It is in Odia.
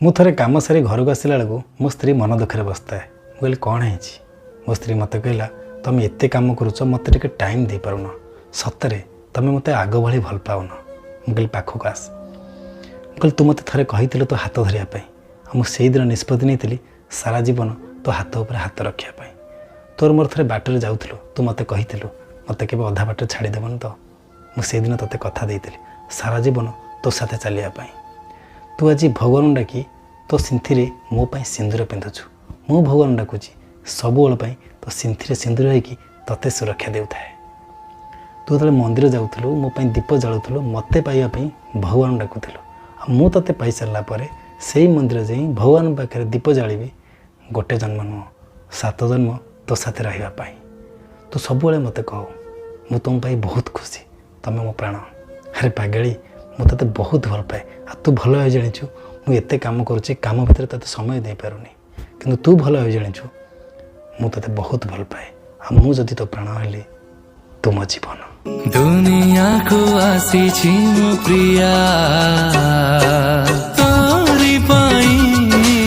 ମୁଁ ଥରେ କାମ ସାରି ଘରକୁ ଆସିଲା ବେଳକୁ ମୋ ସ୍ତ୍ରୀ ମନ ଦୁଃଖରେ ବସିଥାଏ। ମୁଁ କହିଲି କ'ଣ ହେଇଛି? ମୋ ସ୍ତ୍ରୀ ମୋତେ କହିଲା, ତୁମେ ଏତେ କାମ କରୁଛ, ମୋତେ ଟିକେ ଟାଇମ୍ ଦେଇପାରୁନ। ସତରେ ତୁମେ ମୋତେ ଆଗ ଭଳି ଭଲ ପାଉନ। ମୁଁ କହିଲି ପାଖକୁ ଆସ। ମୁଁ କହିଲି ତୁ ମୋତେ ଥରେ କହିଥିଲୁ ତୋ ହାତ ଧରିବା ପାଇଁ, ଆଉ ମୁଁ ସେଇଦିନ ନିଷ୍ପତ୍ତି ନେଇଥିଲି ସାରା ଜୀବନ ତୋ ହାତ ଉପରେ ହାତ ରଖିବା ପାଇଁ। ତୋର ମୋର ଥରେ ବାଟରେ ଯାଉଥିଲୁ, ତୁ ମୋତେ କହିଥିଲୁ ମୋତେ କେବେ ଅଧା ବାଟରେ ଛାଡ଼ିଦେବନି ତ। ମୁଁ ସେଇଦିନ ତୋତେ କଥା ଦେଇଥିଲି ସାରା ଜୀବନ ତୋ ସାଥେ ଚାଲିବା ପାଇଁ। ତୁ ଆଜି ଭଗବାନ ଡାକି ତୋ ସିନ୍ଥିରେ ମୋ ପାଇଁ ସିନ୍ଦୁର ପିନ୍ଧୁଛୁ। ମୁଁ ଭଗବାନ ଡାକୁଛି ସବୁବେଳ ପାଇଁ ତୋ ସିନ୍ଥିରେ ସିନ୍ଦୁର ହେଇକି ତୋତେ ସୁରକ୍ଷା ଦେଉଥାଏ। ତୁ ଯେତେବେଳେ ମନ୍ଦିର ଯାଉଥିଲୁ, ମୋ ପାଇଁ ଦୀପ ଜାଳୁଥିଲୁ, ମୋତେ ପାଇବା ପାଇଁ ଭଗବାନ ଡାକୁଥିଲୁ। ଆଉ ମୁଁ ତୋତେ ପାଇସାରିଲା ପରେ ସେଇ ମନ୍ଦିର ଯାଇ ଭଗବାନ ପାଖରେ ଦୀପ ଜାଳିବି। ଗୋଟେ ଜନ୍ମ ନୁହଁ, 7 ଜନ୍ମ ତୋ ସାଥେ ରହିବା ପାଇଁ। ତୁ ସବୁବେଳେ ମୋତେ କହ, ମୁଁ ତୁମ ପାଇଁ ବହୁତ ଖୁସି, ତୁମେ ମୋ ପ୍ରାଣ। ଆରେ ପାଗଳି, ମୁଁ ତୋତେ ବହୁତ ଭଲ ପାଏ। ଆଉ ତୁ ଭଲ ଭାବେ ଜାଣିଛୁ ମୁଁ ଏତେ କାମ କରୁଛି, କାମ ଭିତରେ ତୋତେ ସମୟ ଦେଇପାରୁନି, କିନ୍ତୁ ତୁ ଭଲ ଭାବେ ଜାଣିଛୁ ମୁଁ ତୋତେ ବହୁତ ଭଲ ପାଏ। ଆଉ ମୁଁ ଯଦି ତୋ ପ୍ରାଣ ହେଲି, ତୁ ମୋ ଜୀବନ। ଦୁନିଆକୁ ଆସିଛି ମୋ ପ୍ରିୟା।